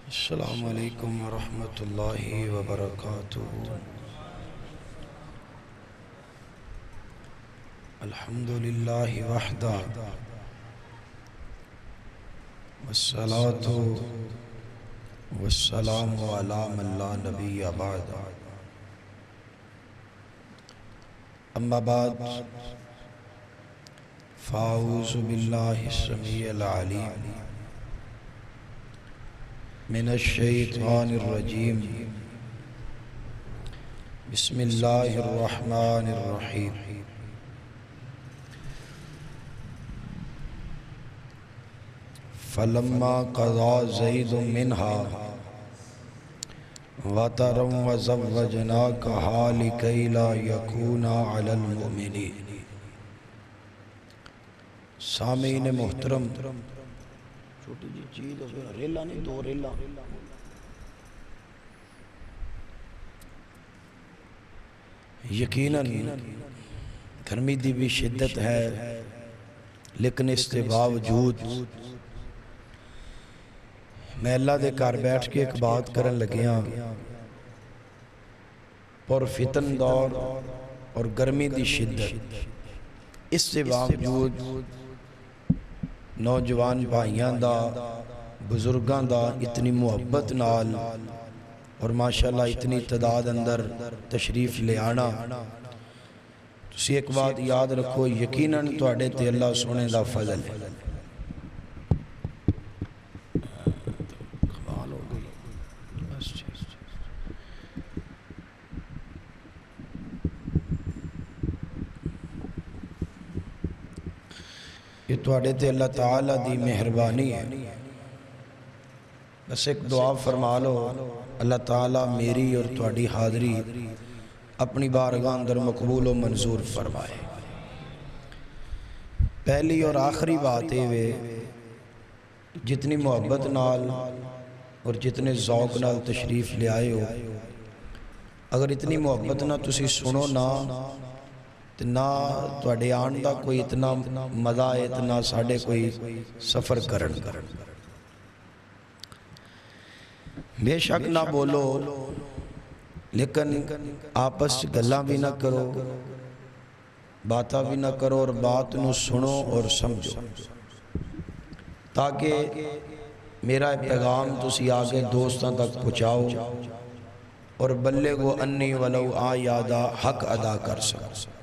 السلام علیکم ورحمۃ اللہ وبرکاتہ۔ الحمد للہ وحدہ والصلاة والسلام علی من لا نبی بعد۔ اما بعد فاعوذ باللہ السمیع العلیم من الشیطان الرجیم، بسم اللہ الرحمن الرحیم۔ فلما قضى زید منها وطرا وزوجناكها لكي لا يكون على المؤمنين۔ سامعین محترم، چھوٹی جی چیز ریلا نہیں، دو ریلا۔ یقیناً گرمی دی بھی شدت ہے، لیکن اس کے باوجود میں اللہ دے گھر بیٹھ کے ایک بات کرن لگیاں۔ پر فتن دور اور گرمی دی شدت، اس سے باوجود نوجوان بھائیاں دا، بزرگاں دا اتنی محبت نال اور ماشاءاللہ اتنی تعداد اندر تشریف لے آنا، تسی ایک بات یاد رکھو، یقیناً تواڈے تے اللہ سونے دا فضل ہے۔ کمال ہو گئی۔ یہ تواڈے تے اللہ تعالیٰ دی مہربانی ہے۔ بس ایک دعا فرما لو، اللہ تعالیٰ میری اور تواڈی حاضری اپنی بارگاہ اندر مقبول و منظور فرمائے۔ پہلی اور آخری بات ہے، جتنی محبت نال اور جتنے ذوق نال تشریف لے آئے ہو، اگر اتنی محبت نہ تسی سنو نہ تواڈے آن دا کوئی اتنا مزہ ہے، اتنا ساڑھے کوئی سفر کرن۔ بے شک نہ بولو، لیکن آپس گلاں بھی نہ کرو، باتاں بھی نہ کرو، اور بات نو سنو اور سمجھو، تاکہ میرا پیغام تسی آگے دوستاں تک پہنچاؤ اور بلغوا انی ولو آیا دا حق ادا کر سکو۔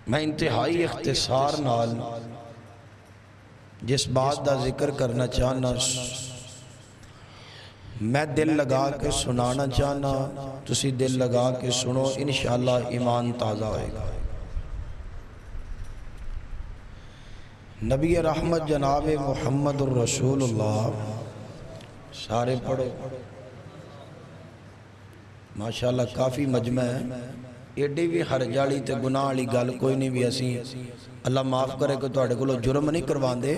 میں انتہائی اختصار نال جس بات دا ذکر کرنا چاہنا، میں دل لگا کے سنانا چاہنا، تسی دل لگا کے سنو، انشاءاللہ ایمان تازہ ہوئے گا۔ نبی رحمت جناب محمد الرسول اللہ، سارے پڑھو ماشاءاللہ، کافی مجمع ہے، ایڈی بھی ہر جاڑی تے گناہ علی گل کوئی نہیں، بھی اسی اللہ معاف کرے کہ تواڈے کولوں جرم نہیں کروان دے،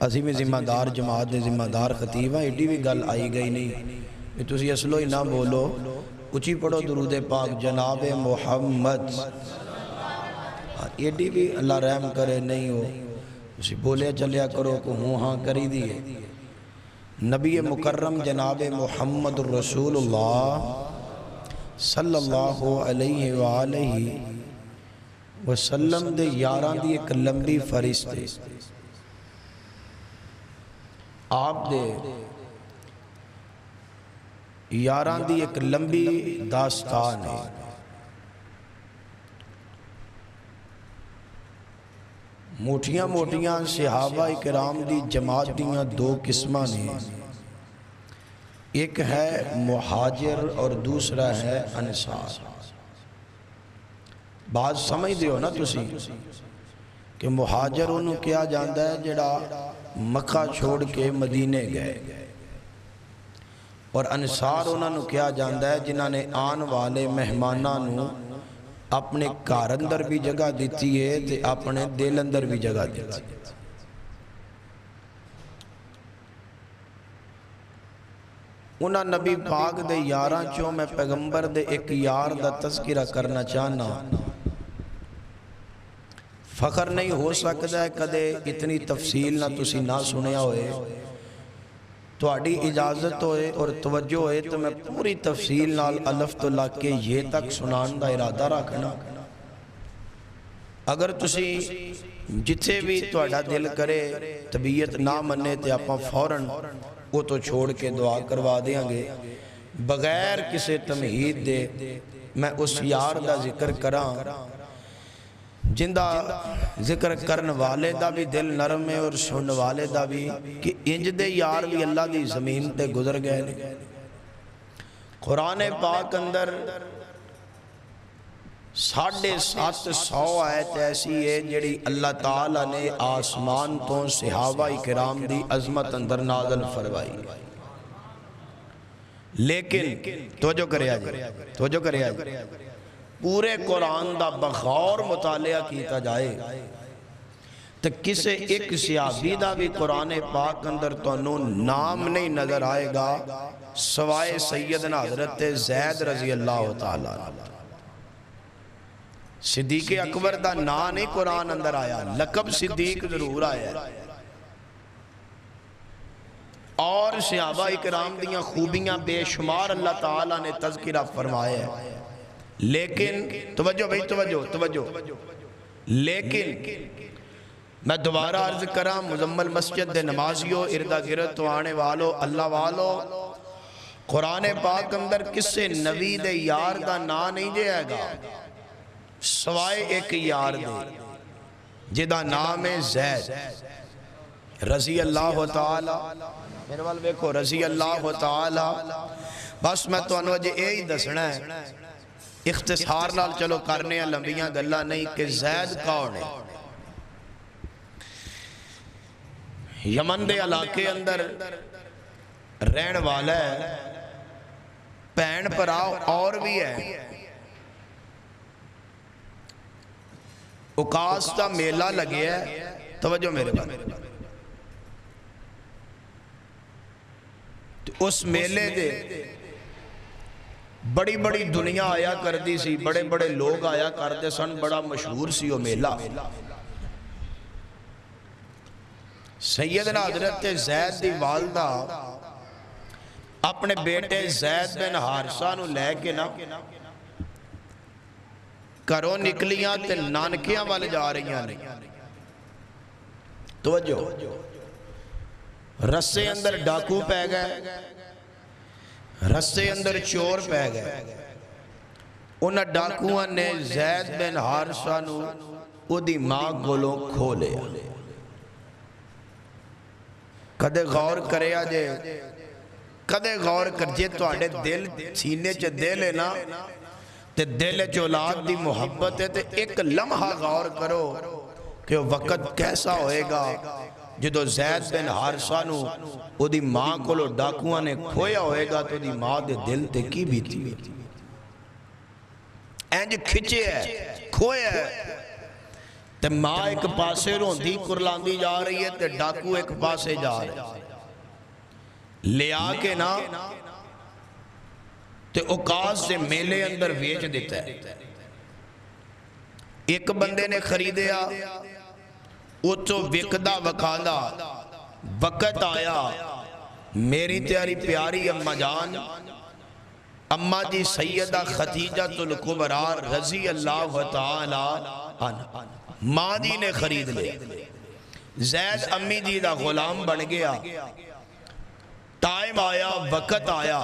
اسی میں ذمہ دار جماعت دے ذمہ دار خطیب ہیں، ایڈی بھی گل آئی گئی نہیں، تسی اصلو ہی نہ بولو، اچھی پڑھو درود پاک جناب محمد، ایڈی بھی اللہ رحم کرے نہیں ہو، اسی بولے چلیا کرو کہ ہوں ہاں کری دیئے۔ نبی مکرم جناب محمد الرسول اللہ صلی اللہ علیہ وآلہ وسلم دے یاران دی ایک لمبی فہرست ہے۔ آپ دے یاران دی ایک لمبی داستان ہے۔ موٹیاں موٹیاں صحابہ کرام دی جماعت دیاں دو قسمہ نے، ایک ہے مہاجر اور دوسرا ہے انصار۔ بات سمجھ دیو نا تسی کہ مہاجر انہوں کیا جاندہ ہے جڑا مکہ چھوڑ کے مدینے گئے، اور انصار انہوں کیا جاندہ ہے جنہاں نے آن والے مہمانہ نو اپنے کار اندر بھی جگہ دیتی ہے تے اپنے دل اندر بھی جگہ دیتی ہے۔ انہاں نبی پاک دے یاراں چوں میں پیغمبر دے ایک یار دا تذکرہ کرنا چاہنا، فخر نہیں ہو سکتا ہے کدے اتنی تفصیل نہ تسی نہ سنیا ہوئے تواڈی اجازت ہوئے اور توجہ ہوئے تو میں پوری تفصیل نال الف تو لگ کے یہ تک سنان دا ارادہ رکھنا اگر تسی جتھے بھی تواڈا دل کرے طبیعت نہ منے تے آپاں فوراً وہ تو چھوڑ کے دعا کروا دیاں گے بغیر کسی تمہید دے میں اس یار دا ذکر کراں جندہ ذکر کرن والے دا بھی دل نرم ہے اور سن والے دا بھی کہ انج دے یار بھی اللہ دی زمین تے گزر گئے قرآن پاک اندر 750 آیت ایسی ہے جڑی اللہ تعالیٰ نے آسمان تو صحابہ کرام دی عظمت اندر نازل فرمائی لیکن توجہ کرے آج پورے قرآن دا بغور مطالعہ کیتا جائے تو کسے ایک صحابی دا بھی قرآن پاک اندر تو نام نہیں نظر آئے گا سوائے سیدنا حضرت زید رضی اللہ تعالیٰ صدیق اکبر دا نا نہیں قرآن اندر آیا لقب صدیق ضرور آیا اور صحابہ اکرام دیاں خوبیاں بے شمار اللہ تعالیٰ نے تذکرہ فرمایا ہے لیکن توجہ لیکن میں دوبارہ عرض کراں مزمل مسجد دے نمازیوں اردہ گرد تو آنے والو اللہ والو قرآن پاک اندر کسے نبی دے یار دا نا نہیں جائے گا سوائے ایک یار دے جدا نام ہے زید رضی اللہ تعالی میرے وال بیکھو رضی اللہ تعالی بس میں تو انوجہ یہی دسنا ہے اختصار نال چلو کرنے ہیں لمبیاں گلہ نہیں کہ زید کون ہے یمن دے علاقے اندر رہن والا ہے پین پر آؤ اور بھی ہے اکاس کا میلہ لگے ہے توجہ میرے بات اس میلے دے بڑی بڑی دنیا آیا کر دی سی بڑے بڑے لوگ آیا کرتے سن بڑا مشہور سی وہ میلہ سیدنا حضرت زید دی والدہ اپنے بیٹے زید بن حارثہ نو لے کے نا کرو نکلیاں تے نانکیاں والے جا رہی ہیں توجہ رسے اندر ڈاکو پہ گئے رسے اندر چور پہ گئے انہاں ڈاکوان نے زید بن حارثہ نو او دی ماں گولوں کھو لیا کدے غور کرے آجے کدے غور کر جے تو آڑے دل سینے چے دل ہے نا تے دل چولاد دی محبت ہے تے ایک لمحہ غور کرو کہ وقت کیسا ہوئے گا جدو زید بن حارثہ نو او دی ماں کو لو ڈاکوان نے کھویا ہوئے گا تو دی ماں دے دل تے کی بھی تھی اینج کھچے ہے کھویا ہے تے ماں ایک پاسے روندی کرلاندی جا رہی ہے تے ڈاکو ایک پاسے جا رہے ہیں لے آکے نا تے اوقاز سے میلے اندر ویچ دیتا ہے ایک بندے نے خریدیا وہ تو وکدہ وکاندہ وقت آیا میری تیاری پیاری اممہ جان اممہ جی سیدہ خدیجہ الکبریٰ رضی اللہ تعالی عنہ ماں جی نے خرید لے زید امی جی دا غلام بن گیا ٹائم آیا وقت آیا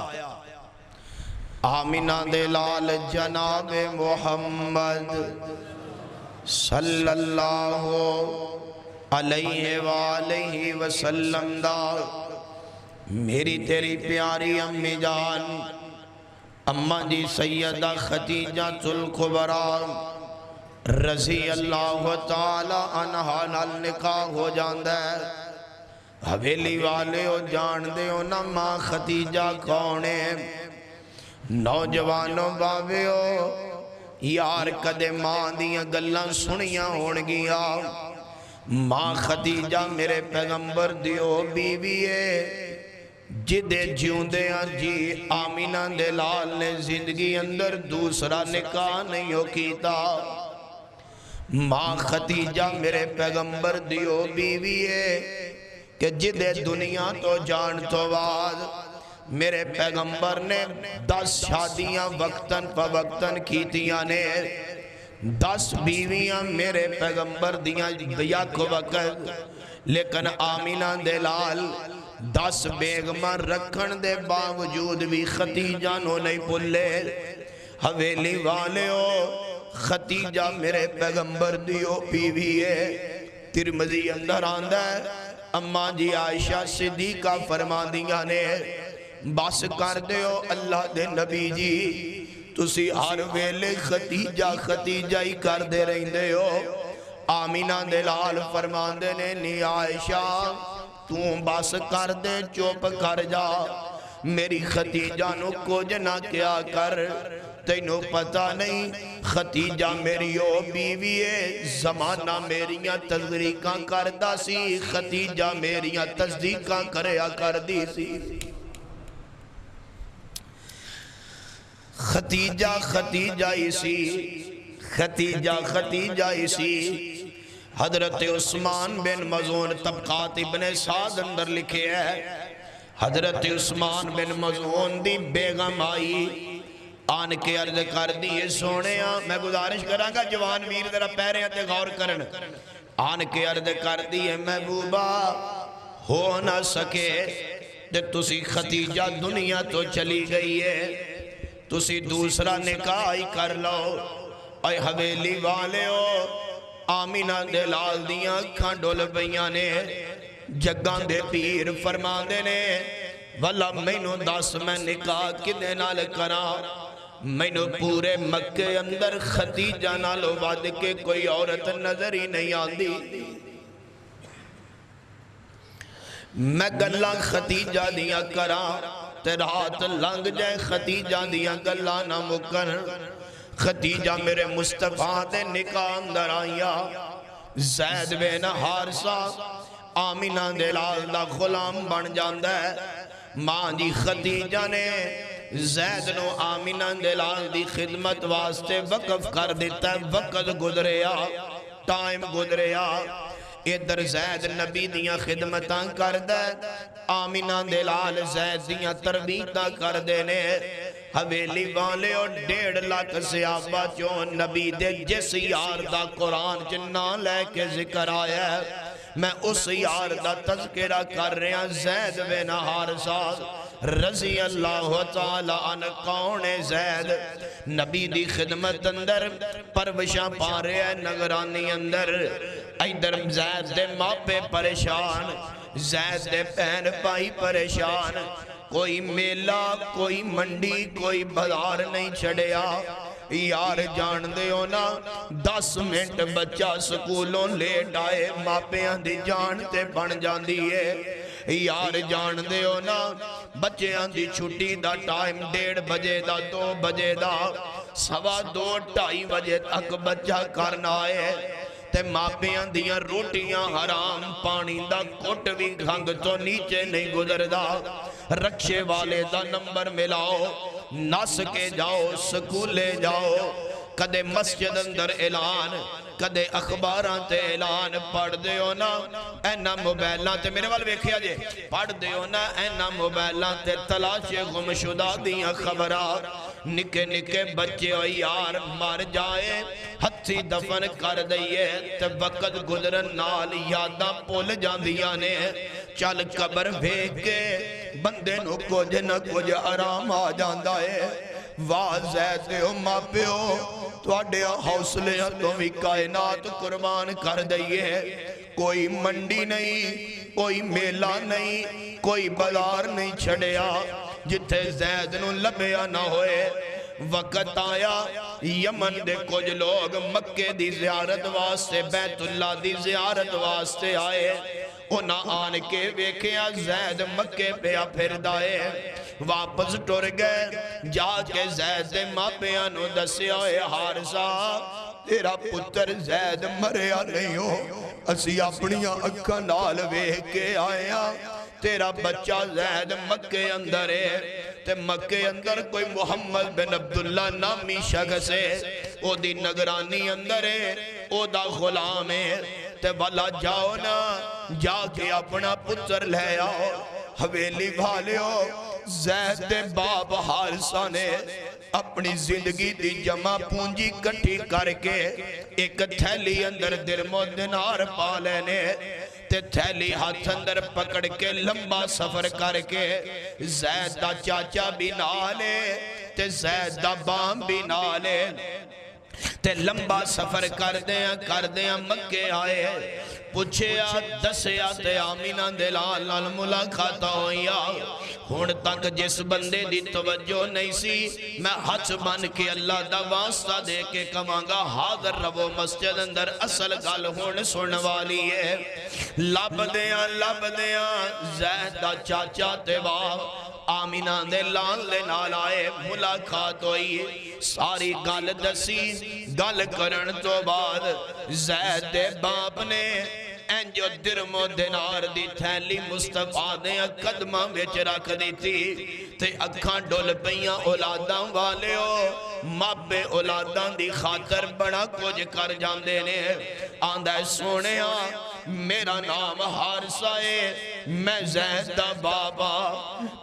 آمینہ دلال جناب محمد صلی اللہ علیہ وآلہ وسلم دا میری تیری پیاری امی جان اممہ جی سیدہ خدیجہ الکبریٰ رضی اللہ تعالی عنہ نال نکاح ہو جاندہ ہے حویلی والے ہو جان دے ہو نا ماں خدیجہ کونے نوجوانوں بابے ہو یار کدے ماں دیاں گلہ سنیاں ہونگیا ماں خدیجہ میرے پیغمبر دیو بیویے جدے جیوندے ہیں جی آمینہ دلال نے زندگی اندر دوسرا نکاح نہیں ہو کیتا ماں ختیجہ میرے پیغمبر دیو بیوی ہے کہ جدے دنیا تو جان تو بعد میرے پیغمبر نے 10 شادیاں وقتاً فوقتاً کیتیاں نے 10 بیویاں میرے پیغمبر دیاں یک وقت لیکن آمینہ دے لال 10 بیگماں رکھن دے باوجود بھی ختیجہ نو نہیں پلے حویلی والے ہو ختیجہ میرے پیغمبر دیو بیوی ہے ترمذی اندر آندہ ہے اماں جی عائشہ صدیقہ فرما دیا نے بس کر دیو اللہ دے نبی جی تسی ہر ویلے ختیجہ ختیجہ ہی کر دے رہی دے ہو آمینہ دلال فرمان دے نے نی عائشہ توں بس کر دے چوپ کر جا میری ختیجہ نو کچھ نہ کیا کر تینوں پتہ نہیں ختیجہ میری او بیوی ہے زمانہ میریاں تذریقاں کردہ سی ختیجہ میریاں تصدیقاں کریا کر دی سی ختیجہ ختیجہ اسی ختیجہ اسی حضرت عثمان بن مظعون طبقات ابن سعد اندر لکھے ہے حضرت عثمان بن مظعون دی بیگم آئی آن کے عرض کر دیئے سونے میں گزارش کراں گا جوان ویر ذرا پیرے تے غور کرن آن کے عرض کر دیئے محبوبہ ہو نہ سکے کہ تسی ختیجہ دنیا تو چلی گئی ہے تسی دوسرا نکاح ہی کر لو اے حویلی والے ہو آمینہ دے لال دیاں کھانڈول بیاں نے جگان دے پیر فرمان دے نے والا مینو 10 میں نکاح کدے نال کرا مینو پورے مکے اندر ختیجہ نال ود کے کوئی عورت نظر ہی نہیں آندی میں گلہ ختیجہ دیاں کرا تے رات لنگ جائے ختیجہ دیاں گلہ نہ مکر ختیجہ میرے مصطفیٰ دے نکاح اندر آیا زید بن حارثہ آمینہ دے لال دا غلام بن جاندہ ہے ماں جی ختیجہ نے زید نو آمینہ دے لال دی خدمت واسطے وقف کر دیتا ہے وقت گزریا ٹائم گزریا ادھر زید نبی دیاں خدمتاں کر دے آمینہ دے لال زید دیاں تربیتاں کر دینے حویلی والے اور 1.5 لاکھ صحابہ جو نبی دے جس یار دا قرآن جنہ لے کے ذکر آیا ہے میں اس یار دا تذکرہ کر رہے ہیں زید بن حارثہ رضی اللہ تعالیٰ عنہ کون زید نبی دی خدمت اندر پروشاں پا رہے ہیں نگرانی اندر ایدر زید دے ماں پہ پریشان زید دے پہن پائی پریشان کوئی میلہ کوئی منڈی کوئی بازار نہیں چھڑیا یار جان دے ہونا 10 منٹ بچہ سکولوں لیٹ آئے ماپیاں دی جان تے بن جان دیئے یار جان دے ہونا بچیاں دی چھٹی دا ٹائم 1:30 بجے دا 2 بجے دا 2:15 2:30 بجے تک بچہ کرنا ہے تے ماپیاں دیاں روٹیاں حرام پانی دا کوٹ بھی گھنگ تو نیچے نہیں گزر دا رکشے والے دا نمبر ملاؤ نس کے جاؤ سکولے جاؤ کدے مسجد اندر اعلان کدے اخباراں تے اعلان پڑھ دے ہو نا اینا موبائلاں تے میرے والے ویکھیا جے پڑھ دے ہو نا اینا موبائلاں تے تلاش گمشدہ دیاں خبرات نکے نکے بچے ہو یار مار جائے ہتھی دفن کر دئیے تے وقت گزرن نال یاداں پول جاندیاں نے چل قبر بھیگ کے بندے نو کچھ نہ کچھ آرام آ جاندہ ہے واہ زید ہو ماں پہ ہو تواڈے حوصلے تو بھی کائنات قربان کر دئیے کوئی منڈی نہیں کوئی میلہ نہیں کوئی بازار نہیں چھڑیا جتھے زید نو لبیا نہ ہوئے وقت آیا یمن دے کچھ لوگ مکے دی زیارت واسطے بیت اللہ دی زیارت واسطے آئے انہاں آن کے ویکھیا زید مکے پہ پھر دائے واپس ٹر گئے جا کے زید دے ماں پیاں نو دسیا اے حارثہ تیرا پتر زید مریا نہیں ہو اسی اپنیاں اکھاں نال ویکھ کے آیا تیرا بچہ زید مکے اندر ہے تے مکے اندر کوئی محمد بن عبداللہ نامی شخص ہے، او دی نگرانی اندر ہے، او دا غلام ہے، تے والا جاؤ نا، جا کے اپنا پتر لے آؤ۔ حویلی بھالیو زید دے باپ حارثہ نے اپنی زندگی دی جمع پونجی کٹھی کر کے ایک تھیلی اندر درم و دینار پا لینے، تے تھیلی ہاتھ اندر پکڑ کے لمبا سفر کر کے زید دا چاچا بھی نالے تے زید دا بام بھی نالے تے لمبا سفر کر دیاں مکے آئے، پوچھیا دسیا تے آمینہ دلال نال ملاقات ہویا۔ ہون تک جس بندے دی توجہ نہیں سی، میں ہاتھ بن کے اللہ دا واسطہ دے کے کمانگا حاضر رہو مسجد اندر، اصل گل ہون سن والی ہے۔ لب دیاں زید دا چاچا تے باپ آمینہ دے لال لے نال آئے، ملاقات ہوئی، ساری گل دسی، گل کرن تو بعد زید دے باپ نے انجو درم و دینار دی تھیلی مصطفیٰ دے قدمہ بچ رکھ دی تھی، تے اکھاں ڈول پیاں اولاداں والے ہو، مابے اولاداں دی خاطر بڑا کچھ کر جاندے نے۔ آندہ سونیا میرا نام حارثہ ہے، میں زید دا بابا،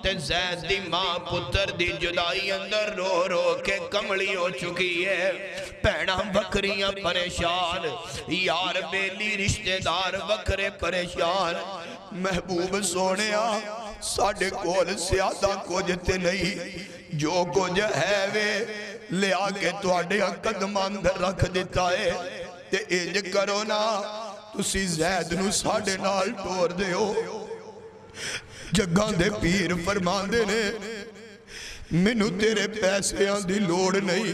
تے زید دی ماں پتر دی جدائی اندر رو رو کے کمڑی ہو چکی ہے، پہنا بکریاں پریشان، یار بیلی رشتہ دار بکرے پریشان۔ محبوب سونیا ساڑھے کول سیادہ کچھ تے نہیں، جو کچھ ہے وے لے آکے تواڈے قدم اندر رکھ دیتا ہے، تے انج کرو نا تسی زید نو ساڑھے نال ٹور دے ہو۔ جگاں دے پیر فرمان دے نے منو تیرے پیسے دی لوڑ نہیں،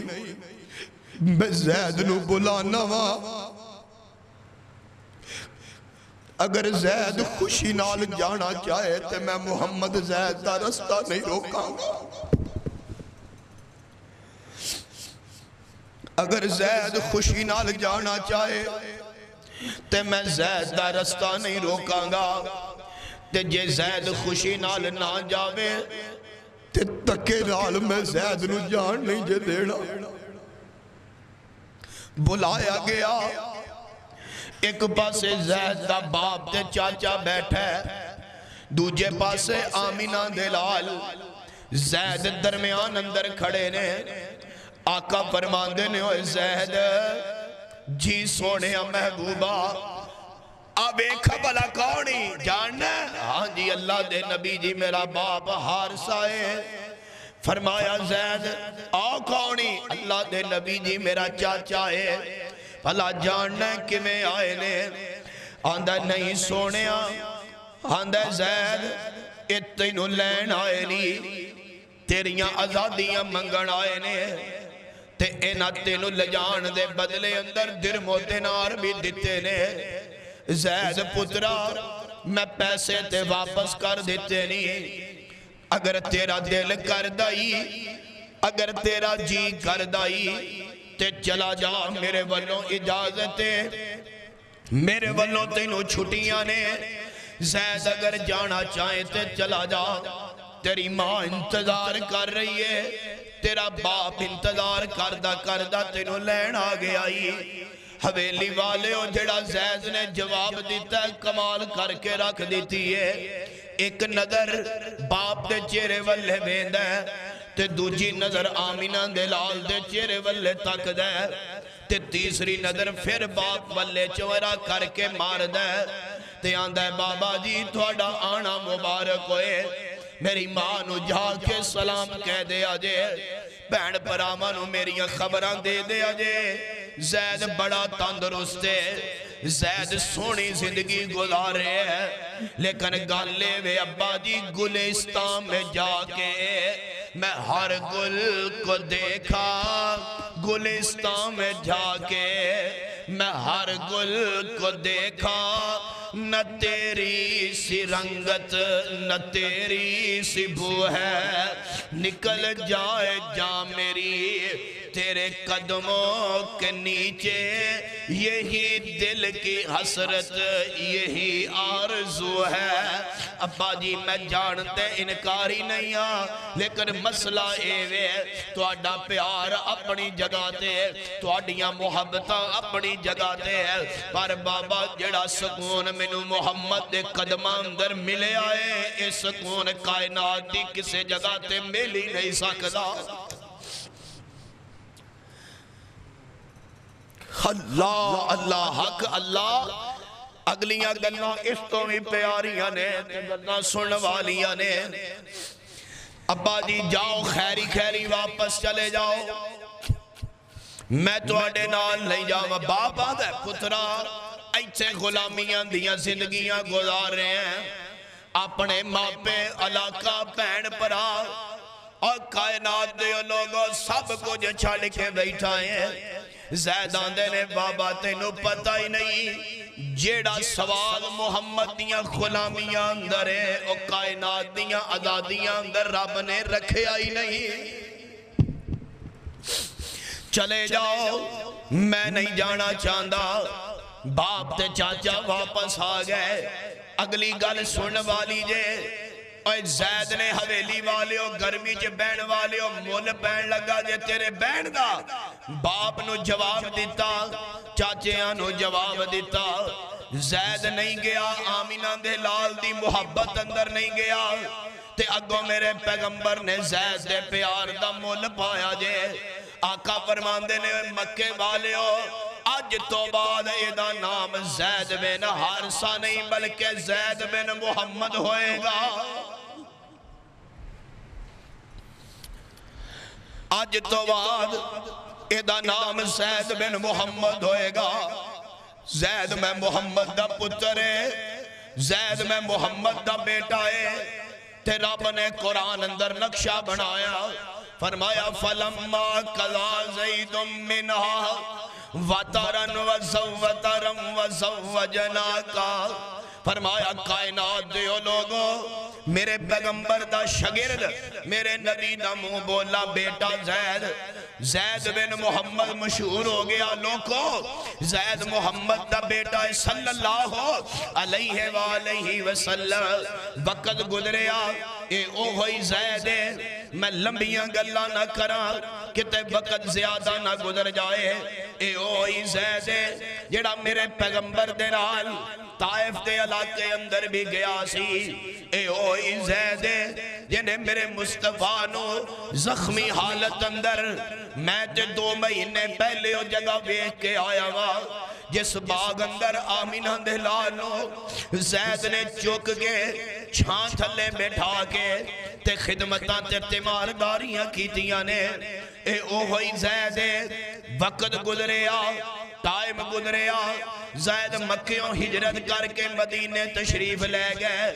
میں زید نو بلانا وا، اگر زید خوشی نال جانا چاہے تے میں محمد زید دا رستہ نہیں روکاں گا، اگر زید خوشی نال جانا چاہے تے میں زید دا رستہ نہیں روکاں گا، تے جے زید خوشی نال نہ جاوے تے تکے نال میں زید نو جان نہیں جے دینا۔ بلایا گیا، ایک پاسے زید دا باپ تے چاچا بیٹھے، دوجے پاسے آمینہ دلال، زید درمیان اندر کھڑے نے۔ آقا فرمان دے نے ہوئے زید جی سونے محبوبہ اب ایک بلا کونی جاننا؟ ہاں جی اللہ دے نبی جی میرا باپ حارثہ ہے۔ فرمایا زید آ کونی؟ اللہ دے نبی جی میرا چاچا ہے۔ بھلا جاننا کہ میں آئے نے؟ آندہ نہیں سونیا، آندہ زید اتنو لین آئے نی، تیریاں آزادیاں منگن آئے نے، تے اینا تینو لجان دے بدلے اندر درم و دینار بھی دیتے نے۔ زید پترا میں پیسے تے واپس کر دیتے نہیں، اگر تیرا دل کر دائی، اگر تیرا جی کر دائی تے چلا جا، میرے والوں اجازتے، میرے والوں تینو چھٹیاں نے۔ زید اگر جانا چاہے تے چلا جا، تیری ماں انتظار کر رہی ہے، تیرا باپ انتظار کردہ تینو لین آگے آئی۔ حویلی والے ہو جڑا زید نے جواب دیتا ہے کمال کر کے رکھ دیتی ہے۔ ایک نظر باپ دے چہرے والے بیند ہے، تے دوجی نظر آمینہ دلال دے چہرے والے تک دے، تے تیسری نظر پھر باپ والے چورا کر کے مار دے، تے آندہ ہے بابا جی تھوڑا آنا مبارک ہوئے، میری ماں نو جا کے سلام کہہ دے آجے، بہن پر آمانو میری خبران دے دے آجے۔ زید بڑا تندرست ہے، زید سونی زندگی گزارے ہے، لیکن گالے وے ابا جی گلستان میں جا کے میں ہر گل کو دیکھا، گلستان میں جا کے میں ہر گل کو دیکھا، نہ تیری سی رنگت نہ تیری سی بو ہے، نکل جائے جا میری تیرے قدموں کے نیچے، یہی دل کی حسرت یہی آرزو ہے ابا جی میں جانتے انکاری نہیں ہاں لیکن مسئلہ ایوے تو آڈا پیار اپنی جگہ تے تو آڈیاں محبتہ اپنی جگہ تے پر بابا جڑا سکون منو محمد دے قدمہ اندر ملے آئے اس سکون کائنات دی کسے جگہ تے مل ہی نہیں سکتا اللہ اللہ حق اللہ اگلیاں گلنا اس تو بھی پیاریاں نے گلنا سن والیاں نے ابا جی جاؤ خیری خیری واپس چلے جاؤ میں تو آڈے نال نہیں جاؤں بابا دے پترا ایسے غلامیاں دیاں زندگیاں گزار رہے ہیں اپنے ماں پہ علاقہ پین پرا اور کائنات دے لوگوں سب کچھ چھڑ کے بیٹھا ہیں زیدان دے نے بابا تینوں پتہ ہی نہیں جیڑا سوال محمد دیاں غلامیاں اندر ہے او کائنات دیاں آزادیاں اندر رب نے رکھے آئی نہیں چلے جاؤ میں نہیں جانا چاہتا باپ تے چاچا واپس آ گئے اگلی گل سن والی جے اور زید نے حویلی والے ہو گرمی جے بین والے ہو مول بین لگا جے تیرے بین دا باپ نو جواب دیتا چاچیاں نو جواب دیتا زید نہیں گیا آمینہ دے لال دی محبت اندر نہیں گیا تے اگو میرے پیغمبر نے زید دے پیار دا مول پایا جے آقا فرماندے نے مکے والے ہو آج تو بعد ایدہ نام زید بن حارثہ نہیں بلکہ زید بن محمد ہوئے گا آج تو بعد ایدہ نام زید بن محمد ہوئے گا زید میں محمد دا پتر ہے زید میں محمد دا بیٹا ہے تے رب نے قرآن اندر نقشہ بنایا فرمایا فَلَمَّا قَضَى زَيْدٌ مِّنْهَا وَطَرًا وَزَوَّجْنَاكَ فرمایا کائنات دیو لوگوں میرے پیغمبر دا شگرد میرے نبی دا منہ بولا بیٹا زید بن محمد مشہور ہو گیا لوگوں زید محمد دا بیٹا صلی اللہ علیہ وآلہ وسلم وقت گزریا اے او ہوئی زید میں لمبیاں گلہ نہ کرا کتے وقت زیادہ نہ گزر جائے اے او ہوئی زید جڑا میرے پیغمبر دے نال طائف دے علاقے اندر بھی گیا سی اے اوئی زید جنہیں میرے مصطفیٰ نو زخمی حالت اندر میں تے 2 مہینے پہلے او جگہ بیک کے آیا ہوا جس باغ اندر آمینہ دے لالو زید نے چوک کے چھان تھلے بیٹھا کے تے خدمتاں تے تیمارداریاں کیتیاں نے اے اوہی زید وقت گزریا ٹائم گزریا زید مکیوں ہجرت کر کے مدینے تشریف لے گئے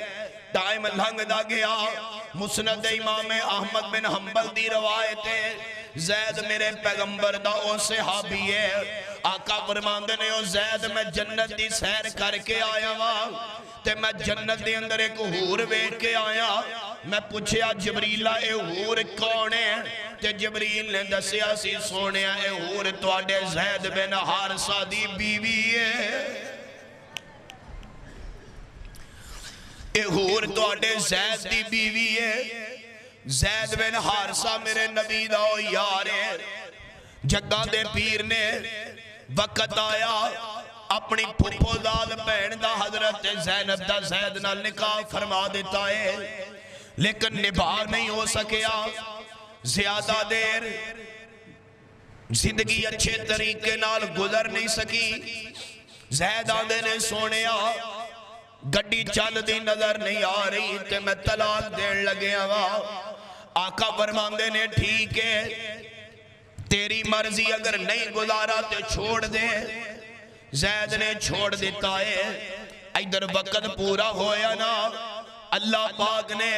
ٹائم لنگ دا گیا مسند امام احمد بن حنبل دی روایت ہے زید میرے پیغمبر دا او صحابی ہے آقا فرماندے نے او زید میں جنت دی سیر کر کے آیا ہوا تے میں جنت دے اندر ایک حور ویکھ کے آیا میں پوچھیا جبریلہ اے حور کون ہے تے جبریل نے دسیا سی سونیا اے حور تواڈے زید بن حارثہ دی بیوی ہے اے حور تواڈے زید دی بیوی ہے زید بن حارثہ میرے نبی دا یار ہے جگہ دے پیر نے وقت آیا اپنی پھپھو داد بہن دا حضرت زینب دا زید نال نکاح فرما دیتا ہے لیکن نبھا نہیں ہو سکیا زیادہ دیر زندگی اچھے طریقے نال گزر نہیں سکی زید آندے نے سونیا گڑی چل دی نظر نہیں آ رہی تے میں طلاق دین لگے ہوا آقا فرماندے نے ٹھیک ہے تیری مرضی اگر نہیں گزارا تے چھوڑ دے زید نے چھوڑ دیتا ہے ادھر وقت پورا ہویا نا اللہ پاک نے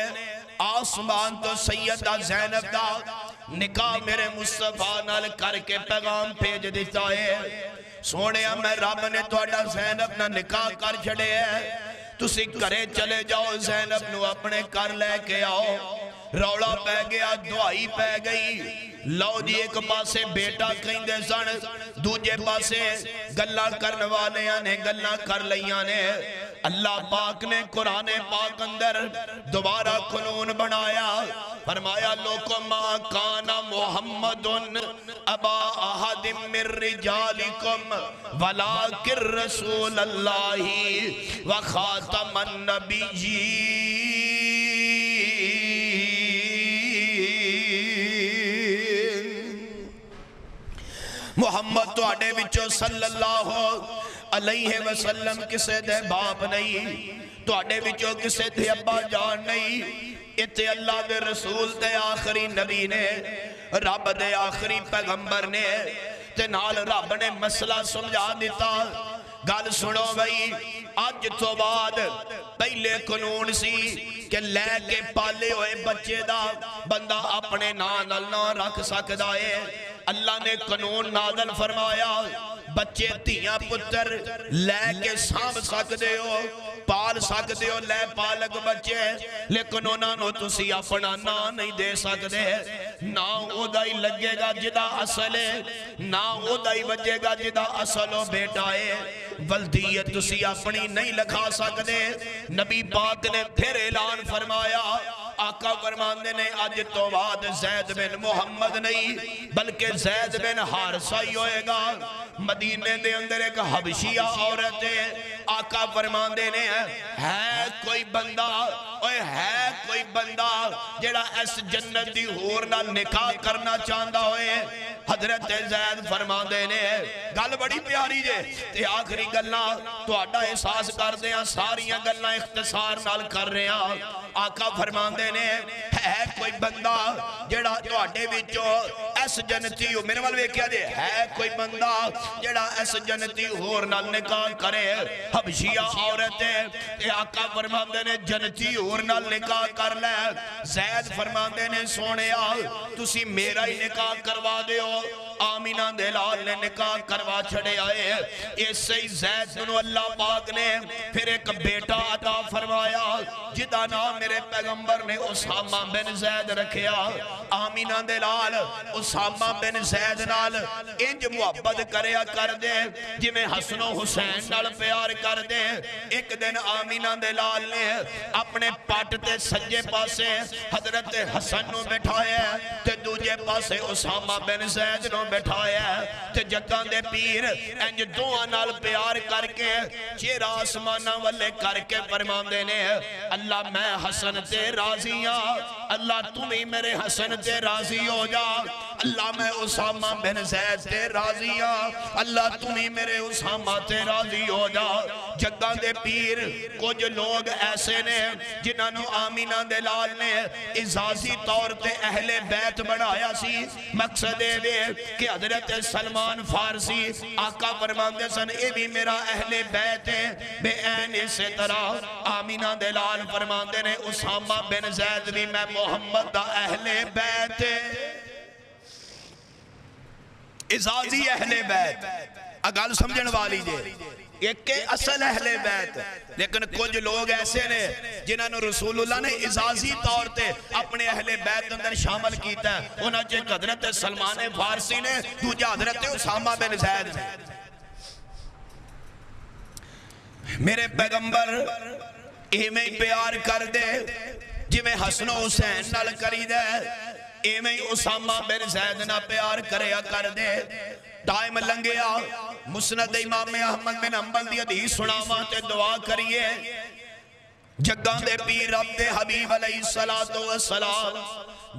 آسمان تو سیدہ زینب دا نکاح میرے مصطفیٰ نال کر کے پیغام بھیج دیتا ہے سونیا میں رب نے تواڈا زینب نہ نکاح کر چھڑے ہے تسی کرے چلے جاؤ زینب نو اپنے کر لے کے آؤ رولا پہ گیا دعائی پہ گئی لو جی ایک پاسے بیٹا کہیں دے سن دوجے پاسے گلہ کرنے والے نے گلہ کر لیاں نے اللہ پاک نے قرآن پاک اندر دوبارہ قانون بنایا فرمایا لوکو ما کانا محمد ابا احد من رجالکم ولیکن رسول اللہ وخاتم النبیین محمد تو آڑے بچو صلی اللہ علیہ وسلم کسے دے باپ نہیں تو آڑے بچو کسے دے ابا جان نہیں اتے اللہ دے رسول دے آخری نبی نے رب دے آخری پیغمبر نے تے نال رب نے مسئلہ سمجھا دیتا گل سنو بھئی آج تو بعد پہلے قانون سی کہ لے کے پالے ہوئے بچے دا بندہ اپنے نام نہ رکھ سکتا ہے اللہ نے قانون نازل فرمایا بچے تیاں پتر لے کے سام سکتے ہو پال سکتے ہو لے پالک بچے لیکن انہوں نے تسی اپنا نا نہیں دے سکتے نا او دائی لگے گا جدا اصل ہے نا او دائی بجے گا جدا اصل ہو بیٹا ہے ولدیت تسی اپنی نہیں لکھا سکتے نبی پاک نے پھر اعلان فرمایا آقا فرماندے نے آج تو بعد زید بن محمد نہیں بلکہ زید بن حارثہ ہی ہوئے گا مدینے دے اندر ایک حبشیہ عورت ہے آقا فرماندے نے ہے کوئی بندہ ہے کوئی بندہ جڑا اس جنت دی حور نال نکاح کرنا چاہتا ہوئے حضرت زید فرماندے نے گل بڑی پیاری جے تے آخری گلنا تو آڈا احساس کر دے ہیں ساریاں گلنا اختصار نال کر رہے ہیں آقا فرماندے نے ہے کوئی بندہ جڑا تو آڈے وچو اس جنتی ہو میرے والوے کیا دے ہے کوئی بندہ جڑا اس جنتی حور نال نکاح کرے حبشیہ عورتیں تے آقا فرماندے نے جنتی حور نال نکاح کر لے زید فرماندے نے سونے تسی میرا ہی نکاح کروا دے ہو آمینہ دلال نے نکاح کروا چھڑے آئے اس سے زید بن اللہ پاک نے پھر ایک بیٹا عطا فرمایا جدا نام میرے پیغمبر نے اسامہ بن زید رکھیا آمینہ دلال اسامہ بن زید نال انج محبت کریا کر دے جی میں حسن و حسین نال پیار کر دے ایک دن آمینہ دلال نے اپنے پاٹ تے سجے پاسے حضرت حسن نو بٹھایا تے دوجے پاسے اسامہ بن زید نو بٹھایا تے جگاں دے پیر انج دعا نال پیار کر کے چہرہ آسمانہ والے کر کے فرماندے نے اللہ میں حسن تے راضی ہاں اللہ تمہیں میرے حسن تے راضی ہو جا اللہ میں اسامہ بن زید تے راضی ہاں اللہ تمہیں میرے اسامہ تے راضی ہو جا جگاں دے پیر کچھ لوگ ایسے نے جنہاں نو آمینہ دلال نے اعزازی طور تے اہل بیت بڑھایا سی مقصد دے کہ حضرت سلمان فارسی آقا فرماندے سن اے بھی میرا اہل بیت ہے بے این اسی طرح آمینہ دلال فرماندے نے اسامہ بن زید بھی میں محمد دا اہل بیت ہے اعزازی اہل بیت اگل سمجھن والی جے ایک کے اصل اہل بیت لیکن کچھ لوگ ایسے نے جنہاں نے رسول اللہ نے اعزازی طور تے اپنے اہل بیت اندر شامل کیتا ہے انہاں جے حضرت سلمان فارسی نے دوجہ حضرت اسامہ بن زید نے میرے پیغمبر ایمیں پیار کر دے جی میں حسن و حسین نال کری دے ایمیں اسامہ بن زید نہ پیار کریا کر دے ٹائم لنگیا مسند امام احمد بن حنبل دی حدیث سناواں تے دعا کریے جگاں دے پیر رب دے حبیب علیہ السلام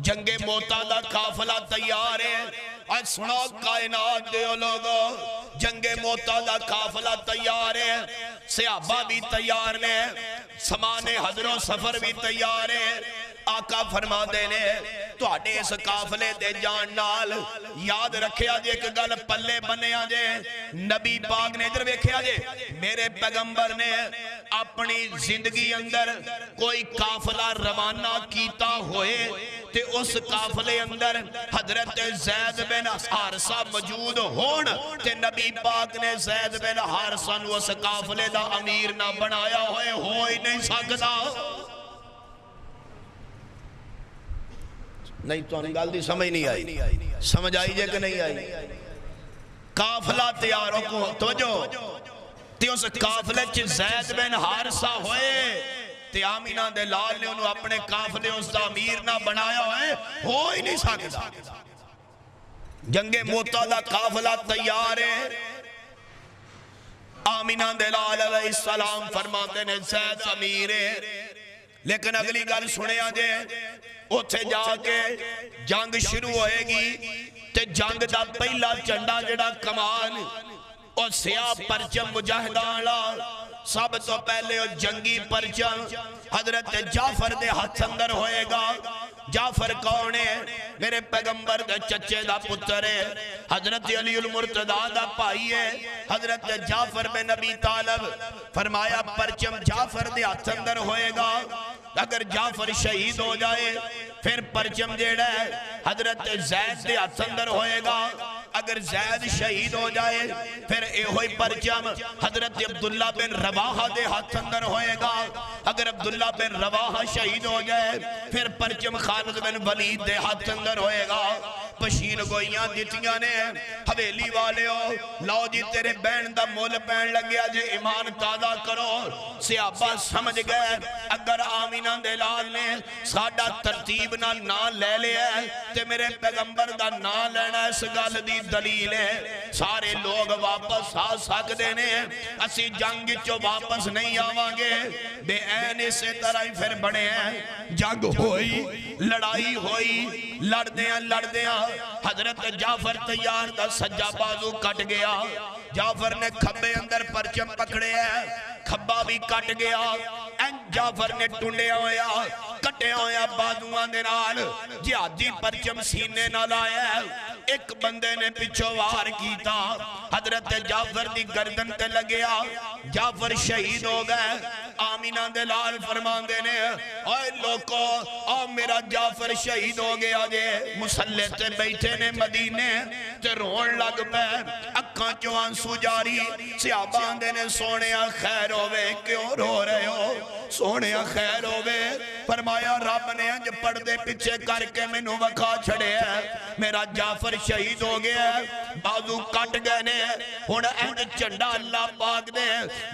جنگ موتا دا قافلہ تیار ہے آج سنا کائنات دے لوگو جنگ موتا دا قافلہ تیار ہے صحابہ بھی تیار نے سامان حضر و سفر بھی تیار ہے آقا فرما دینے تو آنے اس قافلے دے جان نال یاد رکھے آجے ایک گل پلے بنے آجے نبی پاک نے ادھر بیکھے آجے میرے پیغمبر نے اپنی زندگی اندر کوئی قافلہ روانہ کیتا ہوئے تے اس قافلے اندر حضرت زید بن حارثہ موجود ہون تے نبی پاک نے زید بن حارثہ نو اس قافلے دا امیر نہ بنایا ہوئے ہو ہی نہیں سکتا نہیں تو گل دی سمجھ نہیں آئی، سمجھ آئی جے کہ نہیں آئی؟ قافلہ تیاروں کو توجہ تے اس قافلے چ زید بن حارثہ ہوئے تے آمینہ دے لال نے انہوں اپنے قافلے اس دا امیر نہ بنایا ہو ہی نہیں سکتا۔ جنگ موتا دا قافلہ تیار ہے، آمینہ دے لال علیہ السلام فرماتے نے زید امیر ہے، لیکن اگلی گل سنے آجے اتھے جا کے جنگ شروع ہوئے گی تے جنگ دا پہلا چنڈا جڑا کمان اور سیاہ پرچم مجاہدان لا سب تو پہلے جنگی پرچم حضرت جعفر دے ہاتھ اندر ہوئے گا۔ جعفر کون ہے؟ میرے پیغمبر دے چچے دا پتر ہے، حضرت علی المرتضیٰ دا بھائی ہے، حضرت جعفر بن ابی طالب۔ فرمایا پرچم جعفر دے ہاتھ اندر ہوئے گا، اگر جعفر شہید ہو جائے پھر پرچم جیڑا ہے حضرت زید دے ہاتھ اندر ہوئے گا، اگر زید شہید ہو جائے پھر ہوئی پرچم حضرت عبداللہ بن رواحہ دے ہاتھ اندر ہوئے گا، اگر عبداللہ بن رواحہ شہید ہو جائے پھر پرچم خالد بن ولید دے ہاتھ اندر ہوئے گا۔ پشین گوئیاں دیتیاں نے حویلی والے ہو لاؤ جی تیرے بین دا مول پین لگیا جے ایمان تازہ کرو۔ صحابہ سمجھ گئے اگر آمینہ دے لال نے ساڑھا ترتیب نہ لے لیا ہے تے میرے پیغمبر دا نہ لینا اس گل دی دلیل ہے، سارے لوگ واپس آ سکتے ہیں، اسی جنگ چو واپس نہیں آوانگے۔ بے این اسے طرح ہی پھر بڑے ہیں، جنگ ہوئی لڑائی ہوئی، لڑدیاں حضرت جعفر تیار دا سجا بازو کٹ گیا، جعفر نے کھبے اندر پرچم پکڑے ہیں، کھبا بھی کٹ گیا، جعفر نے ٹنڈیا ہویا کٹیا ہویا بازوان دے نال جہادی پرچم سینے نہ لایا ہے، ایک بندے نے پچھو وار کیتا، حضرت جعفر دی گردن تے لگیا، جعفر شہید ہو گئے۔ آمینہ دے لال فرمان دینے اے لوکو آ میرا جعفر شہید ہو گیا جے، مسلح تے بیٹھے نے مدینے تے رون لگ پہ اکھاں چو آنسو جاری، صحابہ دینے سونے خیر ہوئے کیوں رو رہے ہو، سونے خیر ہوئے فرمایا رب نے انج پردے پیچھے کر کے میں نو وکھا چھڑے ہے، میرا جعفر شہید ہو گیا ہے، بازو کٹ گئے نے، ہن انج چنڈا اللہ پاک دے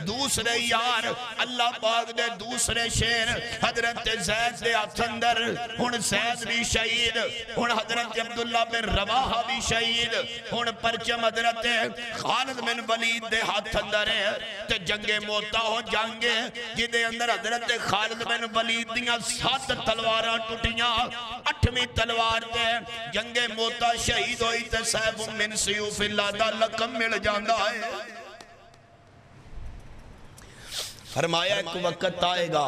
دوسرے یار، اللہ پاک دے دوسرے شیر حضرت زید دے ہاتھ اندر، ہن زید بھی شہید، ہن حضرت عبداللہ بن رواحہ بھی شہید، ہن پرچم حضرت خالد بن ولید دے ہاتھ اندر ہے، تے جنگ موتا ہو جنگے جدے اندر حضرت خالد بن ولید دیاں 7 تلواراں ٹوٹیاں، 8ویں تلوار تے جنگ موتا شہید ہوئی تے سیف من سیوف اللہ دا لقب مل جاندہ ہے۔ فرمایا ایک وقت آئے گا،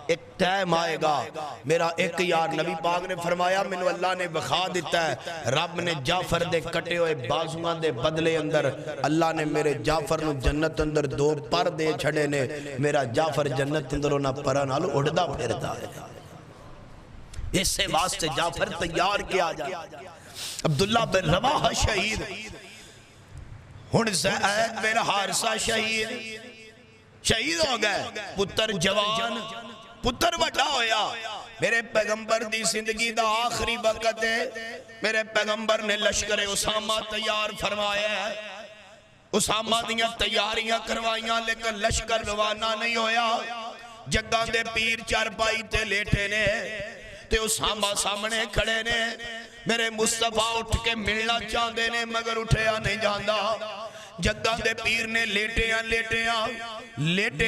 ایک ٹائم آئے گا، میرا ایک یار نبی پاک نے فرمایا منو اللہ نے بخا دیتا ہے، رب نے جعفر دے کٹے ہوئے بازوان دے بدلے اندر اللہ نے میرے جعفر نو جنت اندر 2 پر دے چھڑے نے، میرا جعفر جنت اندر ہونا پرانال اڑدا پھرتا ہے۔ اس سے واسطے جعفر تیار کیا جا، عبداللہ بن رواحہ شہید، ہن زید بن حارثہ شہید ہو گئے، پتر جوان پتر بڑا ہویا، میرے پیغمبر دی زندگی دا آخری وقت ہے، میرے پیغمبر نے لشکر اسامہ تیار فرمایا ہے، اسامہ دیاں تیاریاں کروائیاں لیکن لشکر روانہ نہیں ہویا، جگاں دے پیر چارپائی تے لیٹے نے تے اسامہ سامنے کھڑے نے، میرے مصطفیٰ اٹھ کے ملنا چاہتے نے مگر اٹھیا نہیں جاندہ، جگاں دے پیر نے لیٹے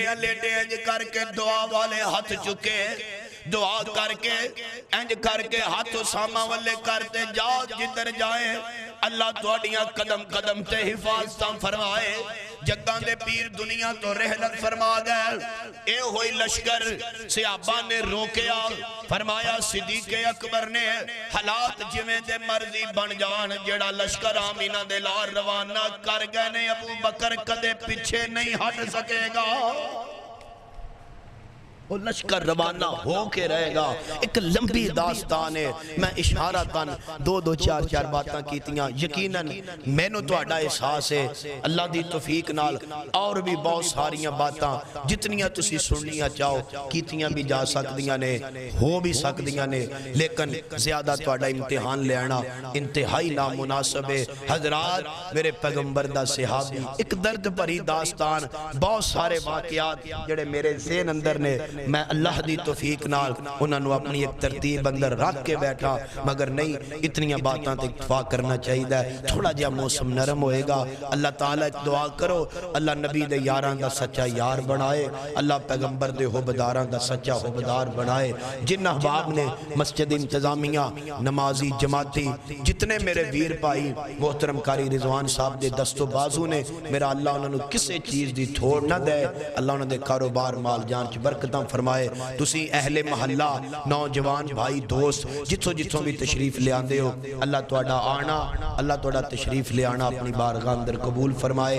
انج کر کے دعا والے ہاتھ چکے، دعا کر کے انج کر کے ہاتھ اسامہ والے کرتے جاؤ جدر جائیں اللہ توڑیاں قدم قدم تے حفاظتاں فرمائے، جگاں دے پیر دنیا تو رحلت فرما گئے، اے ہوئی لشکر صحابہ نے روکیا، فرمایا صدیق اکبر نے حالات جویں دے مرضی بن جان، جڑا لشکر آمینہ دے لار روانہ کر گئے نے ابو بکر کدے پیچھے نہیں ہٹ سکے گا۔ وہ لشکر روانہ ہو کے رہے گا. ایک لمبی داستان ہے. میں اشارتاً دو چار باتاں کیتیاں. یقیناً مینوں تہاڈا احساس ہے اللہ دی توفیق نال اور بھی بہت ساریاں باتاں جتنیاں تسی سننیاں چاہو کیتیاں بھی جا سکدیاں نے, ہو بھی سکدیاں نے, لیکن زیادہ تہاڈا امتحان لینا انتہائی نامناسب ہے. حضرات میرے پیغمبر دا صحابی ایک درد بھری داستان, بہت سارے واقعات جڑے میرے ذہن اندر نے, میں اللہ دی توفیق نال انہاں نو اپنی ایک ترتیب اندر رکھ کے بیٹھا, مگر نہیں اتنیاں باتاں تے اکتفا کرنا چاہیے. تھوڑا جہا موسم نرم ہوئے گا. اللہ تعالیٰ دعا کرو اللہ نبی دے یاران دا سچا یار بنائے, اللہ پیغمبر دے حبداران دا سچا حبدار بنائے. جن احباب نے مسجد انتظامیہ نمازی جماعتی جتنے میرے ویر پائی محترم قاری رضوان صاحب دے دست و بازو نے, میرا اللہ انہوں نے کسے چیز دی تھوڑ نہ دے. اللہ انہوں نے کاروبار مال جان چ برکتاں فرمائے. تسی اہل محلہ نوجوان بھائی دوست جتھوں بھی تشریف لے آندے ہو, اللہ تہاڈا آنا اللہ تہاڈا تشریف لے آنا اپنی بارگاہ اندر قبول فرمائے.